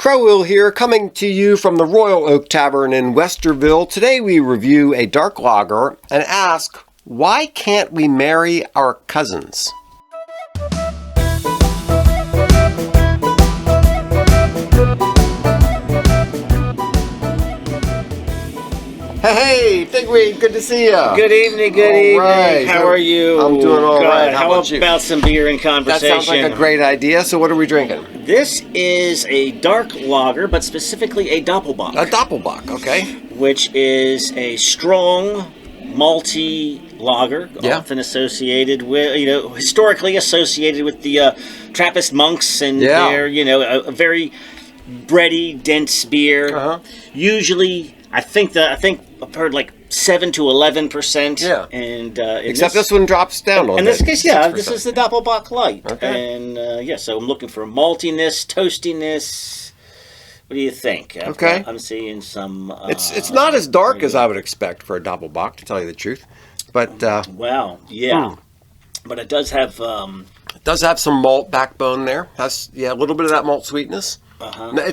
Crowell here, coming to you from the Royal Oak Tavern in Westerville. Today we review a dark lager and ask, why can't we marry our cousins? Hey, Pigweed, good to see you. Good evening, good evening. Right. How are you? I'm doing all right. How about some beer and conversation? That sounds like a great idea. So what are we drinking? This is a dark lager, but specifically a dopplebock. A dopplebock, okay. Which is a strong, malty lager, often associated with, historically associated with the Trappist monks and their, a very bready, dense beer. Usually, I think I've heard like 7 to 11%. Yeah. And except this one drops down. In this case, this is the Doppelbock Light. Okay. And so I'm looking for maltiness, toastiness. What do you think? I'm seeing some. It's not as dark as I would expect for a Doppelbock, to tell you the truth. But but it does have. It does have some malt backbone there. Has a little bit of that malt sweetness. I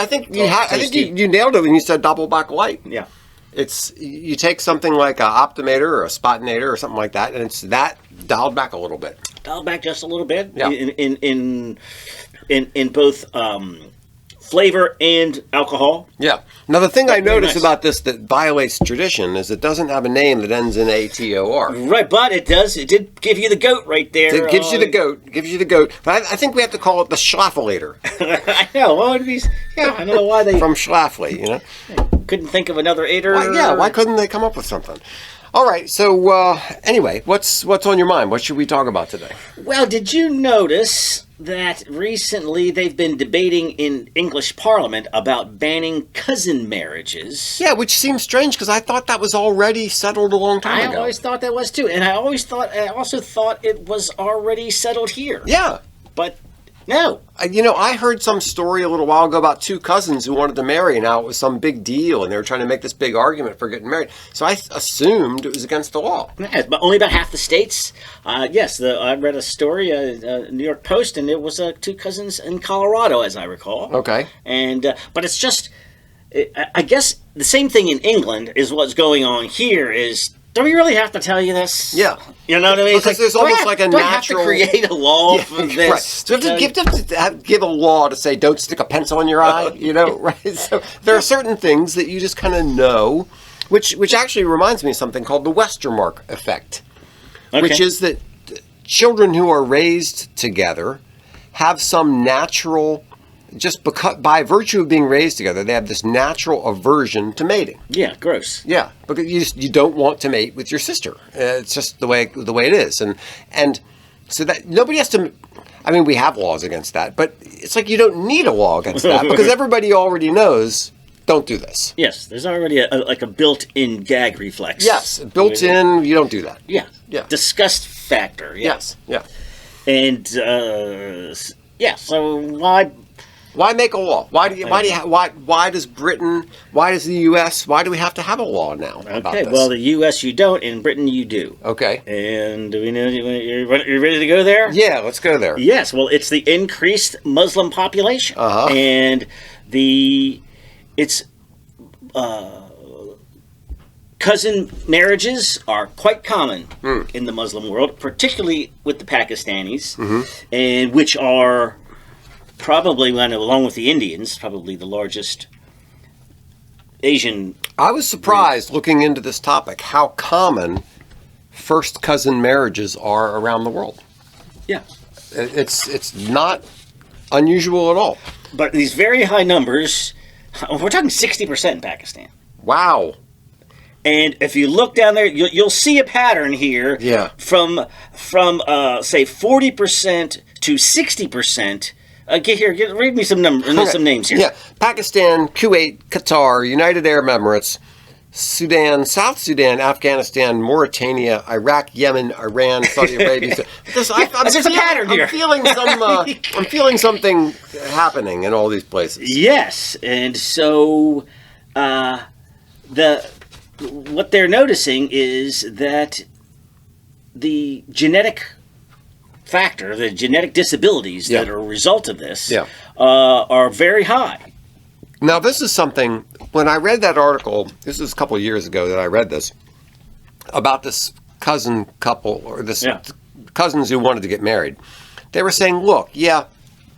think you nailed it when you said Doppelbock Light. Yeah. It's you take something like a Optimator or a Spotinator or something like that, and it's that dialed back a little bit. Dialed back just a little bit. Yeah. In both flavor and alcohol. Yeah. Now the thing I noticed about this that violates tradition is it doesn't have a name that ends in ATOR. Right, but it does. It did give you the goat right there. It gives you the goat. Gives you the goat. But I think we have to call it the Schlafflator. I know. What would be? Yeah, I don't know why they from Schlaffly. Couldn't think of another aider. Why couldn't they come up with something? All right. So anyway, what's on your mind? What should we talk about today? Well, did you notice that recently they've been debating in English Parliament about banning cousin marriages? Yeah, which seems strange because I thought that was already settled a long time ago. I always thought that was too, and I also thought it was already settled here. Yeah, but no. I heard some story a little while ago about two cousins who wanted to marry, and now it was some big deal, and they were trying to make this big argument for getting married. So I assumed it was against the law. Yes, but only about half the states. I read a story, New York Post, and it was two cousins in Colorado, as I recall. Okay. And but it's just, I guess the same thing in England is what's going on here is. Do we really have to tell you this? Yeah. You know what I mean? Because there's almost like a natural... Do I have to create a law for this? Right. So you have to give a law to say, don't stick a pencil in your eye, right? So there are certain things that you just kind of know, which actually reminds me of something called the Westermark effect, which is that children who are raised together have some natural... Just by virtue of being raised together, they have this natural aversion to mating. Yeah, gross. Yeah, because you don't want to mate with your sister. It's just the way it is, and so that nobody has to. I mean, we have laws against that, but it's like you don't need a law against that because everybody already knows. Don't do this. Yes, there's already a built-in gag reflex. Yes, built-in. You don't do that. Yeah. Yeah. Disgust factor. Yeah. Yes. Yeah. And so why? Why make a law? Why does Britain? Why does the U.S.? Why do we have to have a law now about this? Well, the U.S. you don't, in Britain you do. Okay. And do we know you're ready to go there? Yeah, let's go there. Yes. Well, it's the increased Muslim population, and cousin marriages are quite common in the Muslim world, particularly with the Pakistanis, and which are. Probably, along with the Indians, probably the largest Asian. I was surprised looking into this topic how common first cousin marriages are around the world. Yeah, it's not unusual at all. But these very high numbers, we're talking 60% in Pakistan. Wow. And if you look down there, you'll see a pattern here. Yeah. From say 40% to 60%. Read me some numbers, some names here. Yeah, Pakistan, Kuwait, Qatar, United Arab Emirates, Sudan, South Sudan, Afghanistan, Mauritania, Iraq, Yemen, Iran, Saudi Arabia. There's a pattern here. I'm feeling something happening in all these places. Yes, and so what they're noticing is that the genetic factor, the genetic disabilities that are a result of this, are very high. Now, this is something, when I read that article, this was a couple of years ago that I read this, about this cousin couple, or this cousins who wanted to get married. They were saying, look, yeah,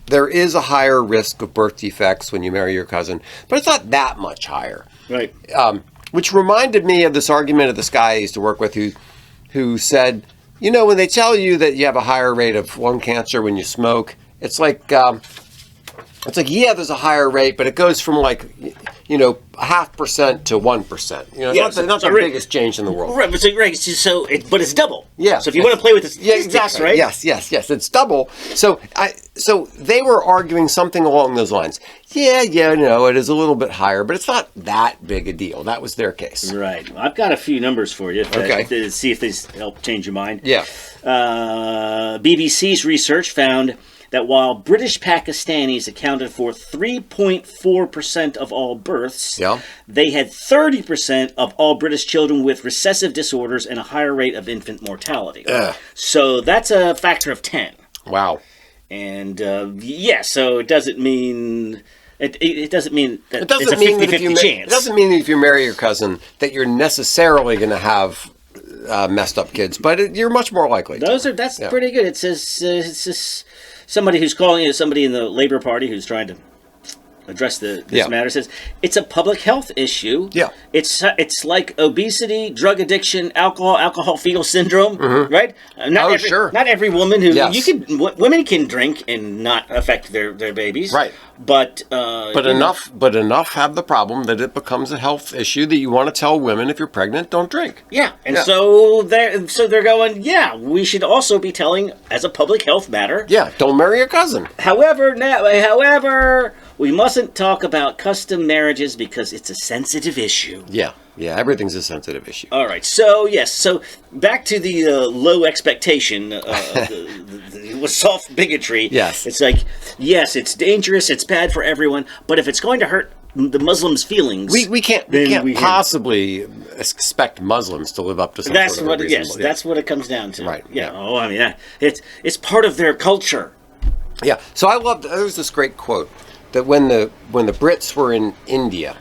there is a higher risk of birth defects when you marry your cousin, but it's not that much higher. Right. Which reminded me of this argument of this guy I used to work with who said, you know, when they tell you that you have a higher rate of lung cancer when you smoke, it's like, yeah, there's a higher rate, but it goes from like, you know, 0.5% to 1%. You know, it's not the biggest change in the world. Right, but but it's double. Yeah. So if you want to play with the statistics, exactly. right? Yes, it's double. So they were arguing something along those lines. Yeah, no, it is a little bit higher, but it's not that big a deal. That was their case. Right. Well, I've got a few numbers for you to see if these help change your mind. Yeah. BBC's research found that while British Pakistanis accounted for 3.4% of all births, they had 30% of all British children with recessive disorders and a higher rate of infant mortality. So that's a factor of 10. Wow. And so it doesn't mean it doesn't mean that it's a 50-50 chance. It doesn't mean that if you marry your cousin that you're necessarily going to have messed up kids, but you're much more likely. That's pretty good. It says somebody who's calling somebody in the Labour Party who's trying to address this matter says it's a public health issue. Yeah, it's like obesity, drug addiction, alcohol fetal syndrome, right? Not every woman who women can drink and not affect their babies, right? But enough have the problem that it becomes a health issue that you want to tell women if you're pregnant, don't drink. Yeah, and so they're going. Yeah, we should also be telling as a public health matter. Yeah, don't marry your cousin. However, we mustn't talk about custom marriages because it's a sensitive issue. Yeah, everything's a sensitive issue. All right, so back to the low expectation, the soft bigotry. Yes. It's like, yes, it's dangerous, it's bad for everyone, but if it's going to hurt the Muslims' feelings... We can't possibly expect Muslims to live up to something. That's what it comes down to. Right. Yeah. Oh, I mean, it's part of their culture. Yeah, so I loved, there was this great quote, that when the Brits were in India,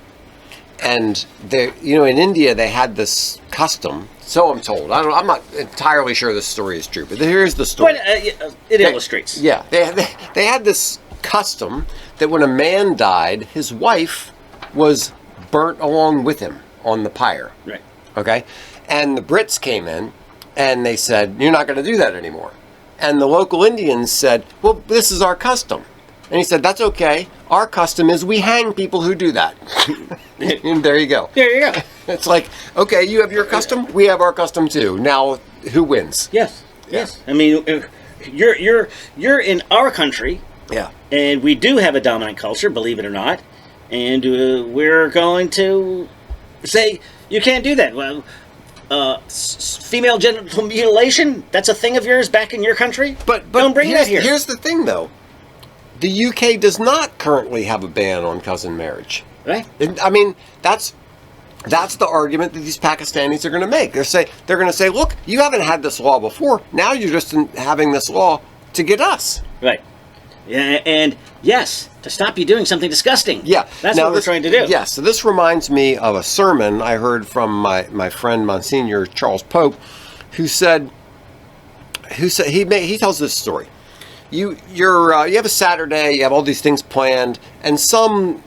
and in India they had this custom. So I'm told. I'm not entirely sure this story is true, but here's the story. But it illustrates. Yeah, they had this custom that when a man died, his wife was burnt along with him on the pyre. Right. Okay, and the Brits came in, and they said, "You're not going to do that anymore." And the local Indians said, "Well, this is our custom." And he said, "That's okay. Our custom is we hang people who do that." And there you go. There you go. It's like, okay, you have your custom, we have our custom too. Now, who wins? Yes. I mean, you're in our country. Yeah. And we do have a dominant culture, believe it or not. And we're going to say you can't do that. Well, female genital mutilation, that's a thing of yours back in your country? But don't bring that here. Here's the thing, though. The UK does not currently have a ban on cousin marriage. Right. I mean, that's the argument that these Pakistanis are going to make. They're going to say, look, you haven't had this law before. Now you're just having this law to get us. Right. Yeah, and yes, to stop you doing something disgusting. Yeah. That's what we're trying to do. Yeah, so this reminds me of a sermon I heard from my friend Monsignor Charles Pope, who said he tells this story. You have a Saturday, you have all these things planned, and some,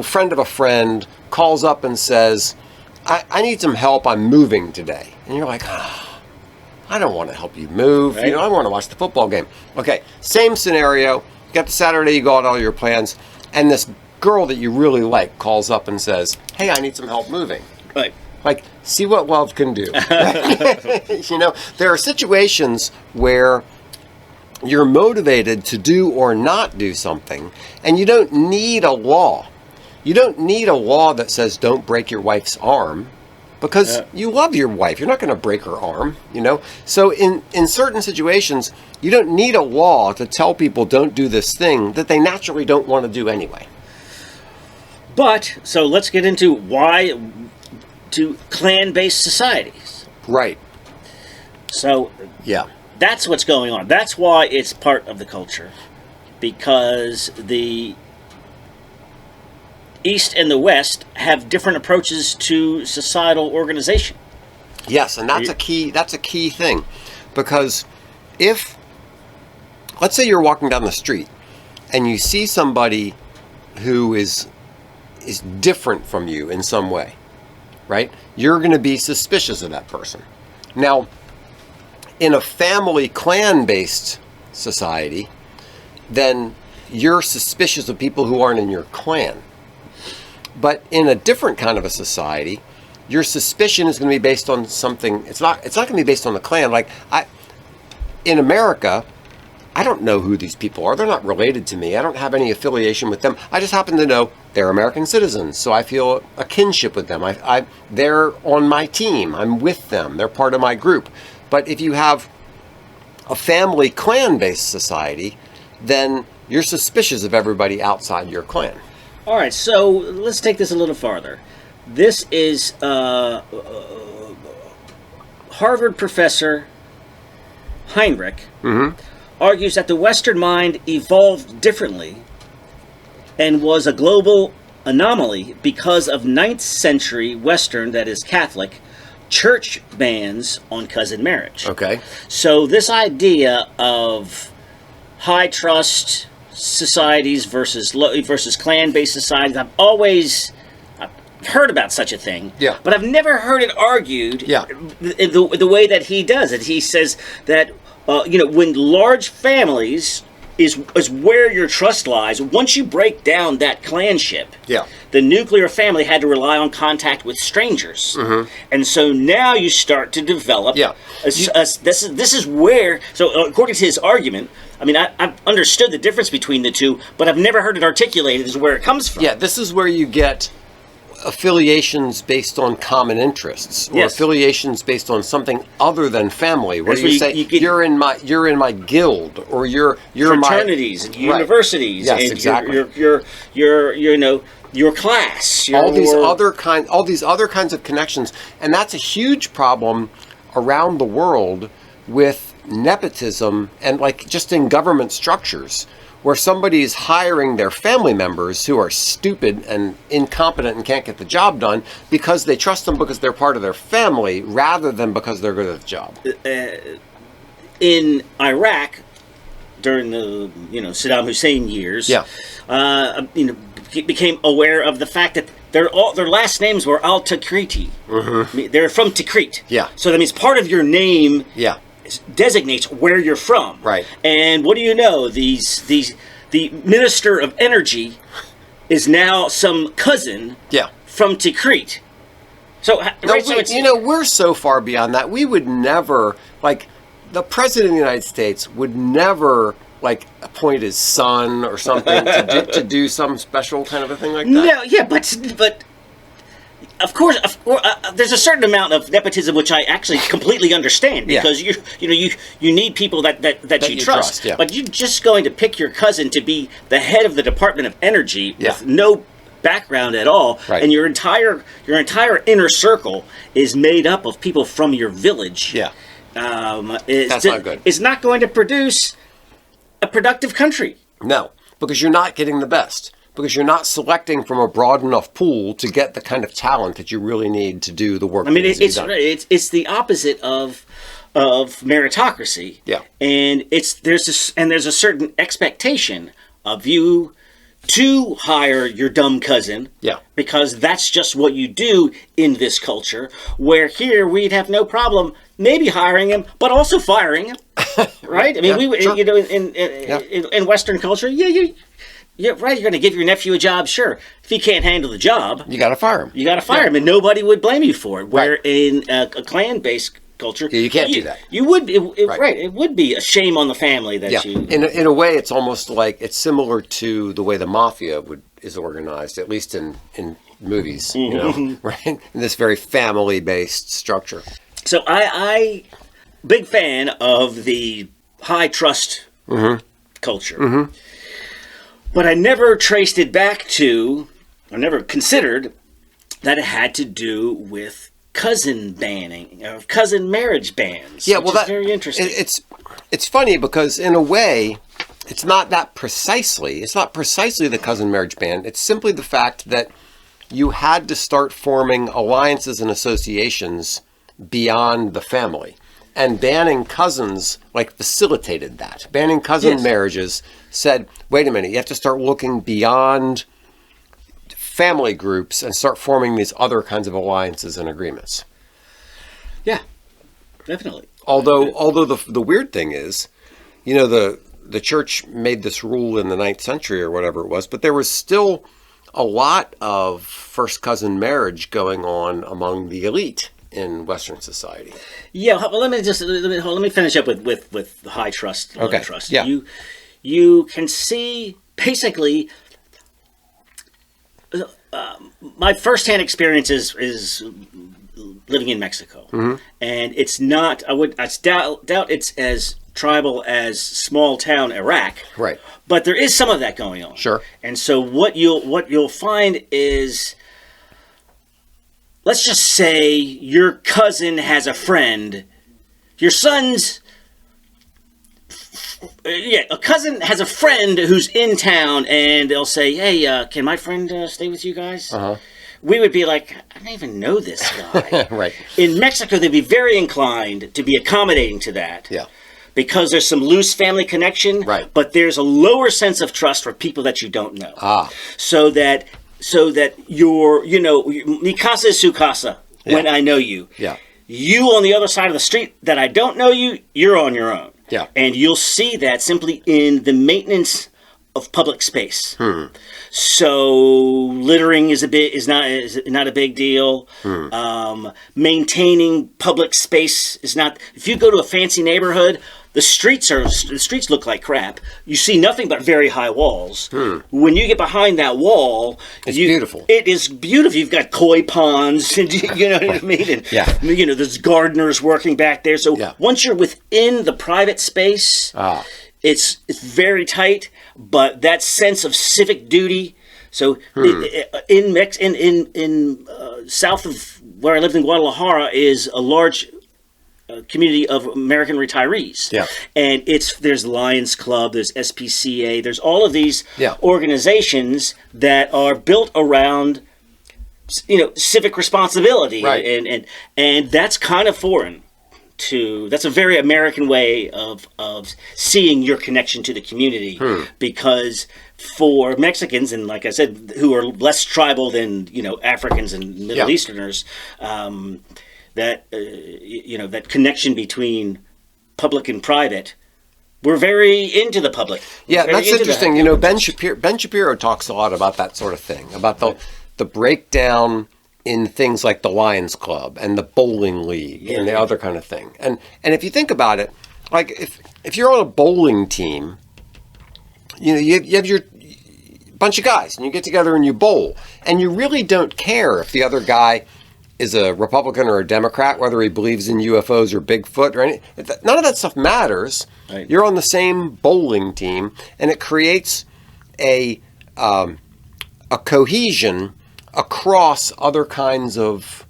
friend of a friend calls up and says, I need some help, I'm moving today. And you're like, I don't want to help you move, right. I want to watch the football game. Okay, same scenario, you got the Saturday, you got all your plans, and this girl that you really like calls up and says, hey, I need some help moving. Right. Like, see what love can do. There are situations where you're motivated to do or not do something, and you don't need a law. You don't need a law that says don't break your wife's arm, because you love your wife. You're not going to break her arm, So in certain situations, you don't need a law to tell people don't do this thing that they naturally don't want to do anyway. But, so let's get into why to clan-based societies. Right. So, yeah. That's what's going on. That's why it's part of the culture. Because East and the West have different approaches to societal organization. Yes, and that's a key thing, because if, let's say you're walking down the street and you see somebody who is different from you in some way, right? You're going to be suspicious of that person. Now, in a family clan-based society, then you're suspicious of people who aren't in your clan. But in a different kind of a society, your suspicion is going to be based on something. It's not going to be based on the clan. Like in America, I don't know who these people are. They're not related to me. I don't have any affiliation with them. I just happen to know they're American citizens, so I feel a kinship with them. They're on my team. I'm with them. They're part of my group. But if you have a family clan-based society, then you're suspicious of everybody outside your clan. All right, so let's take this a little farther. This is Harvard professor Heinrich argues that the Western mind evolved differently and was a global anomaly because of 9th century Western, that is Catholic, church bans on cousin marriage. Okay. So this idea of high trust societies versus clan-based societies, I've always heard about such a thing, but I've never heard it argued the way that he does it. He says that when large families is where your trust lies. Once you break down that clanship, the nuclear family had to rely on contact with strangers, and so now you start to develop. This is where. So according to his argument, I mean, I've understood the difference between the two, but I've never heard it articulated as where it comes from. Yeah, this is where you get affiliations based on common interests, or affiliations based on something other than family, where you say you're in my guild, or you're fraternities and universities, and exactly. Your class, all these other kinds of connections, and that's a huge problem around the world with nepotism and just in government structures, where somebody is hiring their family members who are stupid and incompetent and can't get the job done because they trust them because they're part of their family rather than because they're good at the job. In Iraq, during the Saddam Hussein years, became aware of the fact that their last names were al-Takriti. They're from Tikrit. So that means part of your name designates where you're from. Right. And what do you know? The Minister of Energy is now some cousin from Tikrit. So, we're so far beyond that. We would never, the President of the United States would never, appoint his son or something to do some special kind of a thing like that. No, but of course, there's a certain amount of nepotism which I actually completely understand, because you need people that you trust. But you're just going to pick your cousin to be the head of the Department of Energy with no background at all, and your entire inner circle is made up of people from your village. That's not good. It's not going to produce a productive country. No, because you're not getting the best. Because you're not selecting from a broad enough pool to get the kind of talent that you really need to do the work. I mean, it's the opposite of meritocracy. And there's a certain expectation of you to hire your dumb cousin. Because that's just what you do in this culture. Where here we'd have no problem maybe hiring him, but also firing him. Right? I mean, in Western culture, you're right. You're going to give your nephew a job, sure. If he can't handle the job, you got to fire him. You got to fire him, and nobody would blame you for it. Where in a clan-based culture, you can't do that. You would, It would be a shame on the family that you. In a way, it's almost like it's similar to the way the mafia is organized, at least in movies. Right? In this very family-based structure. So I big fan of the high trust culture. But I never traced it back to, or never considered that it had to do with cousin banning, or cousin marriage bans. Which is very interesting. It's funny because in a way, it's not that precisely. It's not precisely the cousin marriage ban. It's simply the fact that you had to start forming alliances and associations beyond the family. And banning cousins, like, facilitated that. Banning cousin marriages said, wait a minute, you have to start looking beyond family groups and start forming these other kinds of alliances and agreements. Yeah, definitely. Although the weird thing is, you know, the church made this rule in the 9th century or whatever it was, but there was still a lot of first cousin marriage going on among the elite in Western society. Yeah, well, let me finish up with high trust, low trust. Yeah. You can see basically. My firsthand experience is living in Mexico, and it's not. I doubt it's as tribal as small town Iraq. Right. But there is some of that going on. Sure. And so what you'll find is, let's just say your cousin has a friend. Your son's... a cousin has a friend who's in town, and they'll say, hey, can my friend stay with you guys? Uh-huh. We would be like, I don't even know this guy. Right. In Mexico, they'd be very inclined to be accommodating to that. Yeah. Because there's some loose family connection, right. But there's a lower sense of trust for people that you don't know. So that you're, mi casa es su casa, when I know you. Yeah. You on the other side of the street that I don't know you, you're on your own. Yeah. And you'll see that simply in the maintenance of public space. So littering is not a big deal. Maintaining public space is not. If you go to a fancy neighborhood, the streets look like crap. You see nothing but very high walls. When you get behind that wall, it's beautiful. It is beautiful. You've got koi ponds, and you know what I mean. And, there's gardeners working back there. So once you're within the private space, it's very tight. But that sense of civic duty. So in south of where I lived in Guadalajara is a large community of American retirees. Yeah. And there's Lions Club, there's SPCA, there's all of these organizations that are built around civic responsibility. Right. And that's kind of foreign. That's a very American way of seeing your connection to the community, because for Mexicans, and like I said, who are less tribal than Africans and Middle Easterners, that connection between public and private, we're very into the public. Yeah, that's interesting. Ben Shapiro talks a lot about that sort of thing, about the breakdown in things like the Lions Club and the bowling league and the other kind of thing. And if you think about it, like if you're on a bowling team, you have your bunch of guys and you get together and you bowl, and you really don't care if the other guy is a Republican or a Democrat, whether he believes in UFOs or Bigfoot or anything. None of that stuff matters. Right. You're on the same bowling team, and it creates a cohesion across other kinds of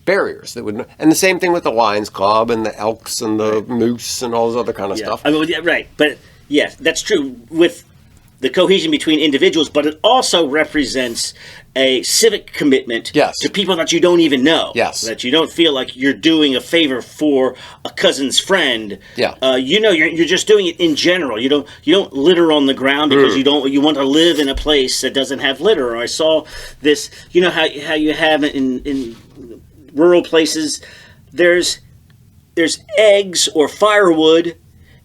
barriers and the same thing with the Lions Club and the Elks and the Moose and all this other kind of stuff. I mean, right, but yes, that's true with the cohesion between individuals, but it also represents a civic commitment to people that you don't even know. Yes. That you don't feel like you're doing a favor for a cousin's friend. Yeah. You're just doing it in general. You don't litter on the ground because you want to live in a place that doesn't have litter. Or I saw this, how you have in rural places, there's eggs or firewood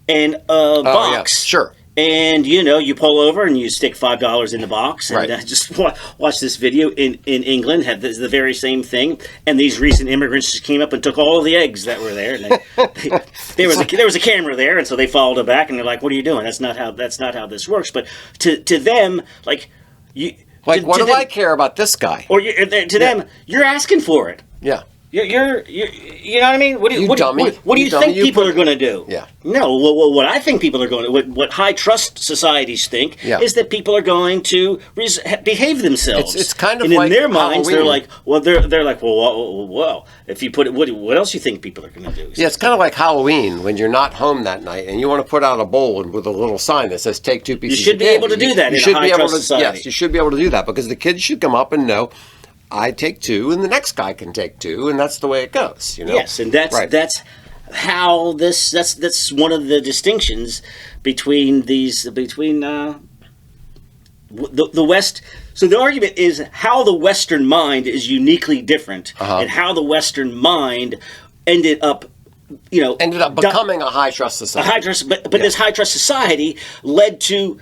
and a box. Yeah. Sure. And, you pull over and you stick $5 in the box. And just watch this video in England, had the very same thing. And these recent immigrants just came up and took all of the eggs that were there. And there was a camera there, and so they followed it back. And they're like, "What are you doing? That's not how this works." But to them, like you, what do I care about this guy? Or to them, you're asking for it. Yeah. You're you know what I mean? What do you dummy, think people are going to do? Yeah. No, what I think people are going to, what high trust societies think is that people are going to behave themselves. It's kind of and like in their minds, Halloween. they're like, well, if you put it, what else you think people are going to do? Yeah, it's kind of like Halloween when you're not home that night and you want to put out a bowl with a little sign that says "Take 2 pieces." You should be able to do that in a high trust society. Yes, you should be able to do that because the kids should come up and know, I take 2, and the next guy can take 2, and that's the way it goes. You know. Yes, and that's how that's one of the distinctions between the West. So the argument is how the Western mind is uniquely different, and how the Western mind ended up becoming a high trust society. But this high trust society led to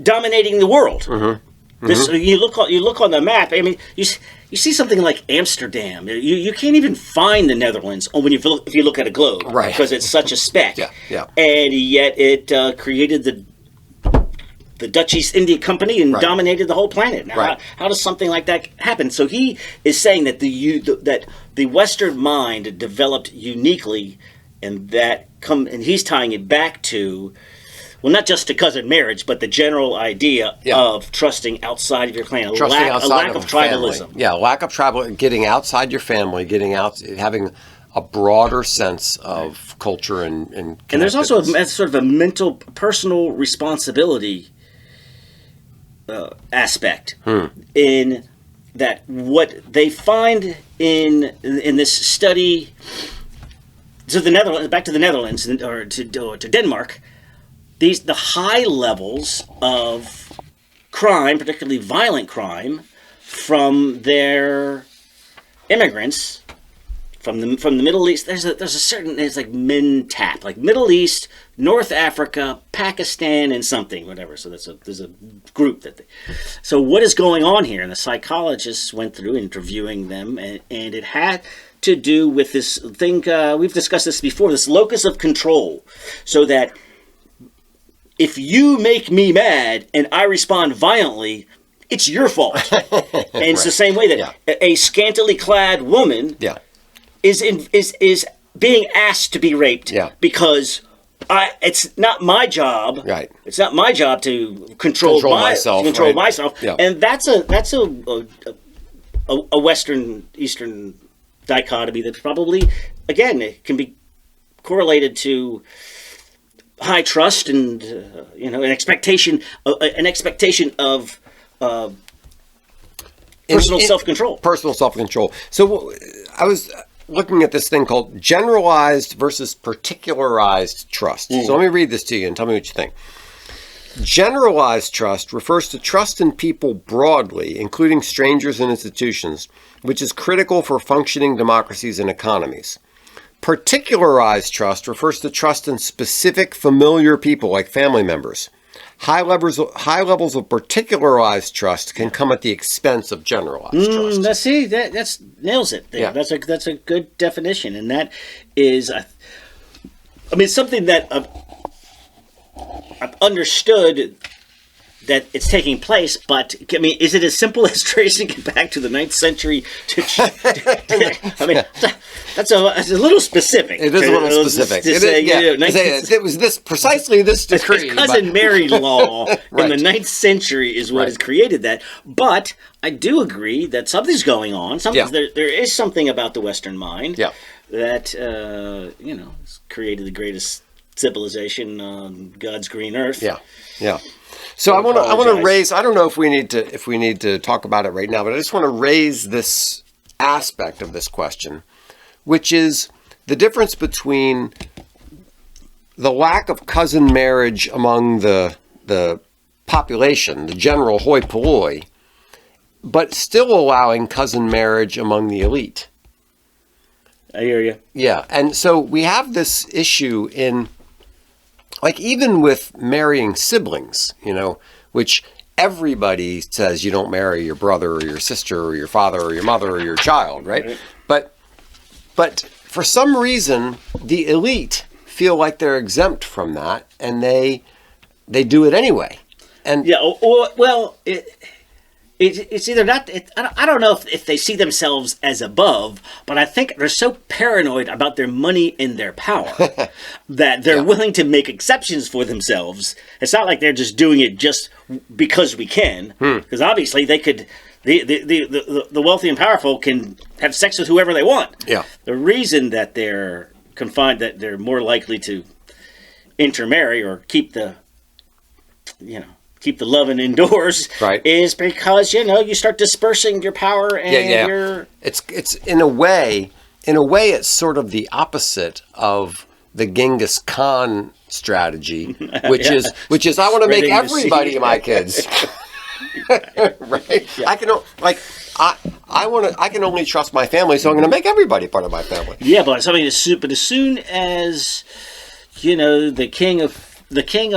dominating the world. Mm-hmm. This you look on the map. I mean, you see something like Amsterdam. You can't even find the Netherlands if you look at a globe, right? Because it's such a speck. Yeah. And yet it created the Dutch East India Company and dominated the whole planet. Now, how does something like that happen? So he is saying that the Western mind developed uniquely, and he's tying it back to. Well, not just to cousin marriage, but the general idea of trusting outside of your clan, a lack of tribalism. Family. Yeah, lack of tribal, getting outside your family, having a broader sense of culture and there's also a sort of a mental, personal responsibility aspect in that what they find in this study. So the Netherlands, back to the Netherlands or to Denmark. The high levels of crime, particularly violent crime, from their immigrants from the Middle East. There's a certain, it's like MINTAP, like Middle East, North Africa, Pakistan, and something, whatever. So there's a group so what is going on here? And the psychologists went through interviewing them, and it had to do with this thing. We've discussed this before. This locus of control, so that. If you make me mad and I respond violently, it's your fault. And it's the same way that a scantily clad woman is being asked to be raped because it's not my job. Right. It's not my job to control myself. Yeah. And that's a Western Eastern dichotomy that probably, again, it can be correlated to high trust and an expectation of personal self-control. Personal self-control. So I was looking at this thing called generalized versus particularized trust. So let me read this to you and tell me what you think. Generalized trust refers to trust in people broadly, including strangers and institutions, which is critical for functioning democracies and economies. Particularized trust refers to trust in specific familiar people like family members. High levels of particularized trust can come at the expense of generalized trust. That nails it. There. Yeah. That's a good definition, and that is, something that I've understood that it's taking place, but is it as simple as tracing it back to the 9th century? That's a little specific. It is a little specific. It was precisely this decree. It's cousin Mary law in the 9th century is what has created that. But I do agree that something's going on. There is something about the Western mind that has created the greatest civilization on God's green earth. Yeah. So I want to raise. I don't know if we need to talk about it right now, but I just want to raise this aspect of this question, which is the difference between the lack of cousin marriage among the population, the general hoi polloi, but still allowing cousin marriage among the elite. I hear you. Yeah, and so we have this issue in. Like even with marrying siblings, which everybody says you don't marry your brother or your sister or your father or your mother or your child, right? But for some reason, the elite feel like they're exempt from that, and they do it anyway. And it it's either not. I don't know if they see themselves as above, but I think they're so paranoid about their money and their power that they're willing to make exceptions for themselves. It's not like they're just doing it just because we can, because obviously they could. The wealthy and powerful can have sex with whoever they want. Yeah. The reason that they're confined, that they're more likely to intermarry or keep the loving indoors, right, is because you start dispersing your power and your. It's in a way it's sort of the opposite of the Genghis Khan strategy, which is I want to make everybody my kids. Right? Yeah. I can only trust my family, so I'm going to make everybody part of my family. Yeah, but as soon as the king of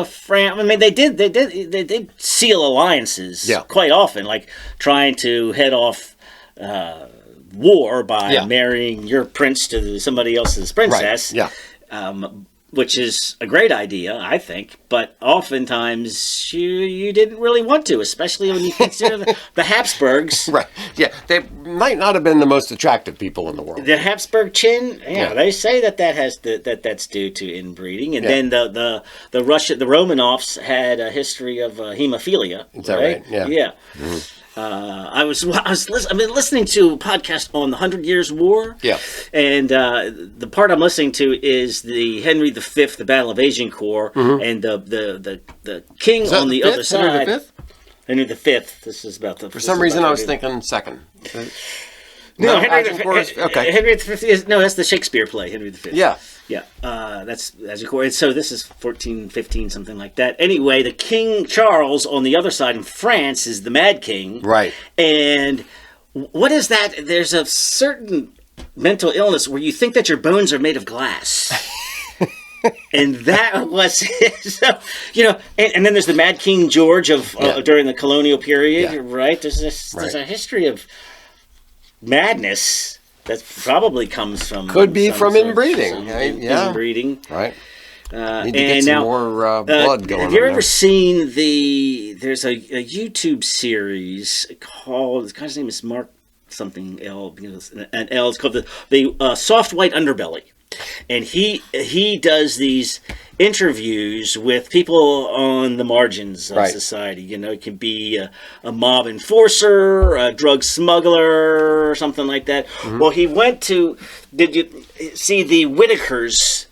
France, I mean, they did seal alliances quite often, like trying to head off war by marrying your prince to somebody else's princess. Right. Yeah. Which is a great idea, I think, but oftentimes you didn't really want to, especially when you consider the Habsburgs. Right. Yeah, they might not have been the most attractive people in the world. The Habsburg chin, they say that's due to inbreeding, and then the Romanovs had a history of hemophilia. Is that right? Yeah. Yeah. Mm-hmm. I've been listening to a podcast on the 100 Years' War. Yeah. And the part I'm listening to is the Henry V, the Battle of Agincourt, and the king on the other side. Henry V. This is about the. For some reason, I was thinking second. No, Henry V is that's the Shakespeare play, Henry V. Yeah. Yeah, that's Agincourt. So this is 1415, something like that. Anyway, the King Charles on the other side in France is the Mad King. Right. And what is that? There's a certain mental illness where you think that your bones are made of glass. And that was so, and then there's the Mad King George of during the colonial period, right? There's a history of madness. That probably comes from... Could be from inbreeding. Inbreeding. Right. Need to get some more blood going on. Have you ever seen there's a YouTube series called... The guy's name is Mark something L. An L. It's called the Soft White Underbelly. And he does these interviews with people on the margins of society. It can be a mob enforcer, a drug smuggler, or something like that. Mm-hmm. Well, he went to... Did you see the Whitakers,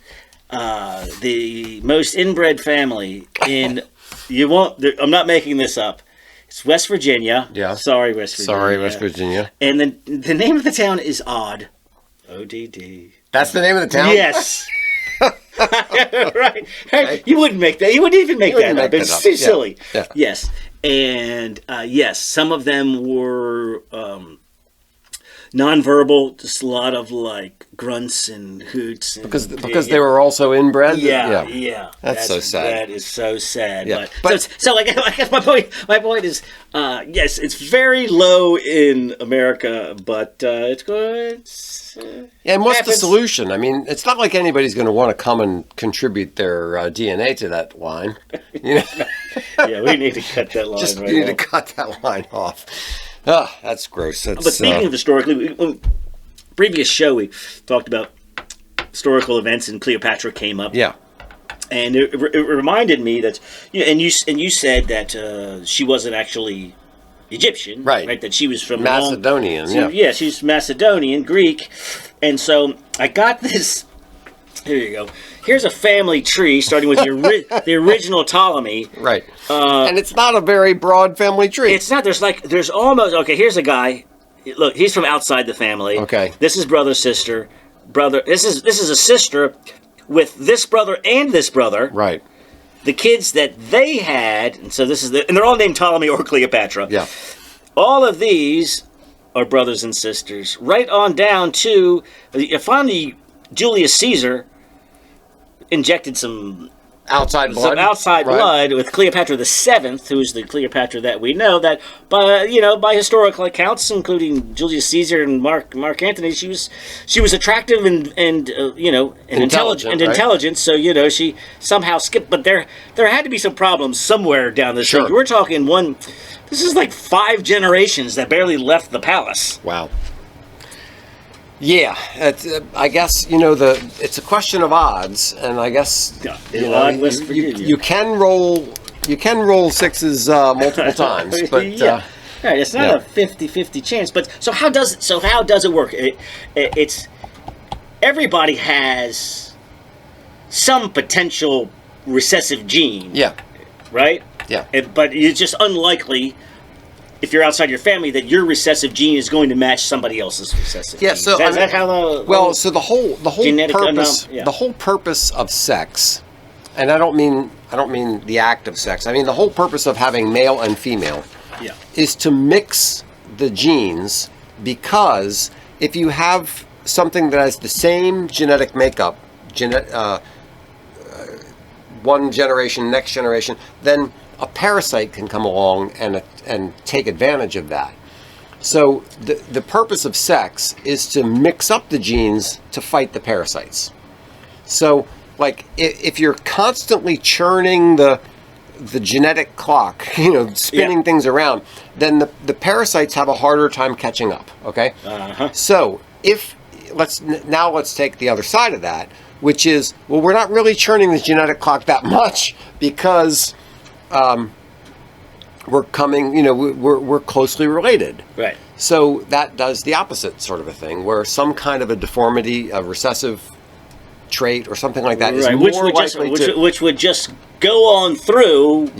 the most inbred family in... You won't... I'm not making this up. It's West Virginia. Yeah. Sorry, West Virginia. And the name of the town is Odd. ODD. That's the name of the town? Yes. Right. Okay. You wouldn't make that. You wouldn't even make that up. It's too silly. Yeah. Yes. And yes, some of them were nonverbal, just a lot of like grunts and hoots. And, because they were also inbred? Yeah. That's so sad. That is so sad. Yeah. But I guess my point is, yes, it's very low in America, but it's good. And what's the solution? I mean, it's not like anybody's going to want to come and contribute their DNA to that line. Yeah, we need to cut that line. You need to cut that line off. Oh, that's gross. But speaking of historically, previous show we talked about historical events, and Cleopatra came up. Yeah, and it reminded me that and you said that she wasn't actually Egyptian, right? That she was from Macedonian. She's Macedonian, Greek, and so I got this. Here you go. Here's a family tree starting with the original Ptolemy. Right. And it's not a very broad family tree. It's not. There's almost... Okay, here's a guy. Look, he's from outside the family. Okay. This is brother, sister. This is a sister with this brother and this brother. Right. The kids that they had, and so this is and they're all named Ptolemy or Cleopatra. Yeah. All of these are brothers and sisters. Right on down to... Finally, Julius Caesar injected some outside blood. Some outside blood with Cleopatra VII, who's the Cleopatra that we know, that by historical accounts, including Julius Caesar and Mark Antony, she was attractive and intelligent. So she somehow skipped. But there had to be some problems somewhere down the street. We're talking this is like 5 generations that barely left the palace. Wow. Yeah, I guess it's a question of odds, and I guess you can roll sixes multiple times, but right, it's not a 50-50 chance. But so how does it work? It's everybody has some potential recessive gene. Yeah. Right. Yeah. But it's just unlikely, if you're outside your family, that your recessive gene is going to match somebody else's recessive gene. So is that how the the whole purpose of sex, and I don't mean the act of sex. I mean the whole purpose of having male and female is to mix the genes, because if you have something that has the same genetic makeup, one generation, next generation, then a parasite can come along and take advantage of that. So the purpose of sex is to mix up the genes to fight the parasites. So like if you're constantly churning the genetic clock, spinning things around, then the parasites have a harder time catching up. Okay. So let's take the other side of that, which is, well, we're not really churning the genetic clock that much because we're closely related. Right. So that does the opposite sort of a thing, where some kind of a deformity, a recessive trait or something like that is more likely which would just go on through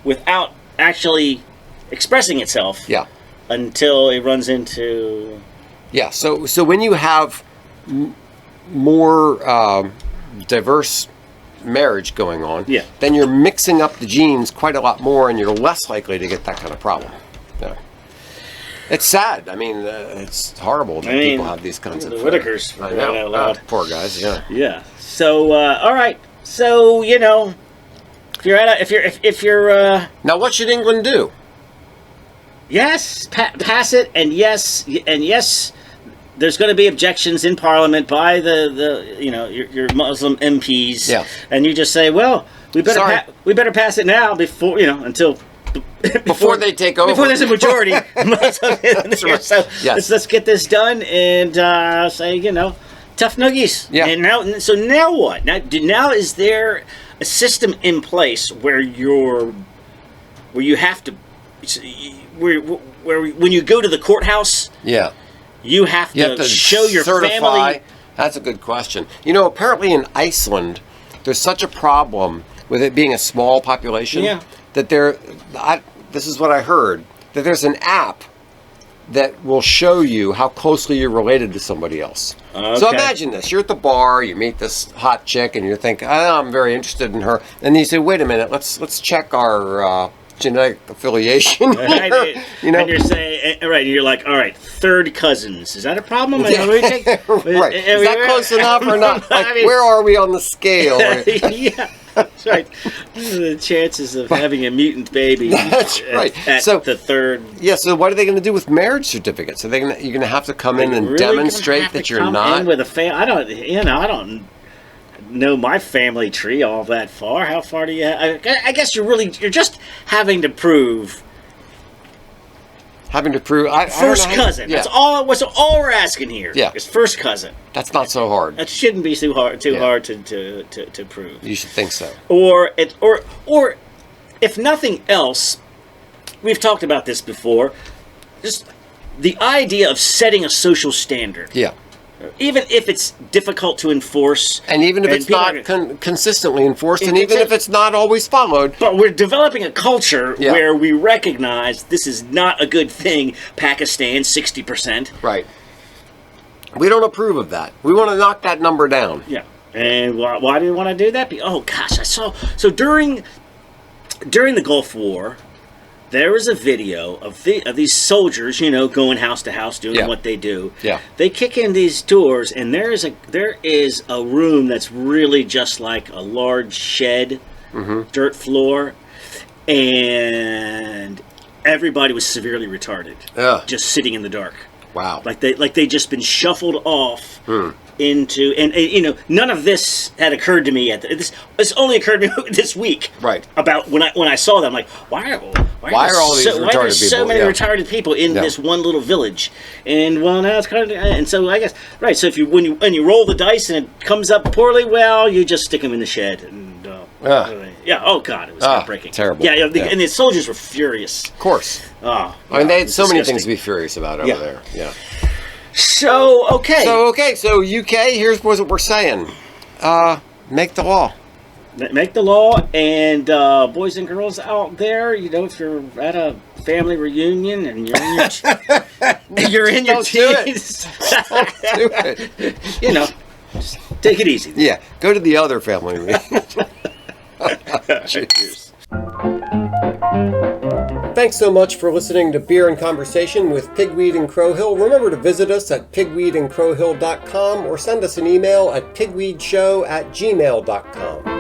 without actually expressing itself until it runs into... Yeah, so when you have more diverse marriage going on, then you're mixing up the genes quite a lot more, and you're less likely to get that kind of problem. Yeah. It's sad. I mean, it's horrible that people have these kinds of... The Whitakers. I know. Poor guys, Yeah. So, all right. So, if you're now, what should England do? Yes, pass it, and yes, there's going to be objections in Parliament by your Muslim MPs, and you just say, well, we better pass it now before before they take over, before there's a majority. That's right. So let's get this done and say tough noogies. Yeah. And now what? Now is there a system in place where you have to where when you go to the courthouse? Yeah. You have to show your family. That's a good question. Apparently in Iceland, there's such a problem with it being a small population that this is what I heard, that there's an app that will show you how closely you're related to somebody else. Okay. So imagine this. You're at the bar, you meet this hot chick, and you think, I'm very interested in her. And you say, wait a minute, let's check our... genetic affiliation. And you're saying, you're like, all right, third cousins. Is that a problem? Right. Is that close enough or not? Like, where are we on the scale? Yeah, that's right. The chances of having a mutant baby. That's right. At the third. Yeah. So what are they going to do with marriage certificates? Are you're going to have to come in and demonstrate that you're not? With a I don't know my family tree all that far. How far do you have? I guess you're just having to prove first cousin. Yeah. That's all we're asking here. Yeah. Is first cousin. That's not so hard. That shouldn't be too hard to prove. You should think so. Or if nothing else, we've talked about this before, just the idea of setting a social standard. Yeah. Even if it's difficult to enforce. And even if it's not consistently enforced, and even if it's not always followed. But we're developing a culture where we recognize this is not a good thing. Pakistan, 60%. Right. We don't approve of that. We want to knock that number down. Yeah. And why do we want to do that? Oh, gosh, I saw... So during the Gulf War, There was a video of these soldiers, going house to house doing what they do. Yeah. They kick in these doors, and there is a room that's really just like a large shed, dirt floor, and everybody was severely retarded. Yeah. Just sitting in the dark. Wow. Like they just been shuffled off into, and none of this had occurred to me yet. This only occurred to me this week. Right. About when I saw them, like, why are all these so many retarded people in this one little village? And well, now it's kind of, and so I guess right. So if when you roll the dice and it comes up poorly, well, you just stick them in the shed and oh god, it was heartbreaking. Terrible. Yeah, and the soldiers were furious. Of course. Oh, I mean, they had so many things to be furious about over there. Yeah. So okay. So UK. Here's what we're saying. Make the law. Make the law, and boys and girls out there, if you're at a family reunion and you're in your teens, Don't do it. Just take it easy. Yeah, go to the other family reunion. Cheers. Thanks so much for listening to Beer and Conversation with Pigweed and Crowhill. Remember to visit us at pigweedandcrowhill.com or send us an email at pigweedshow@gmail.com.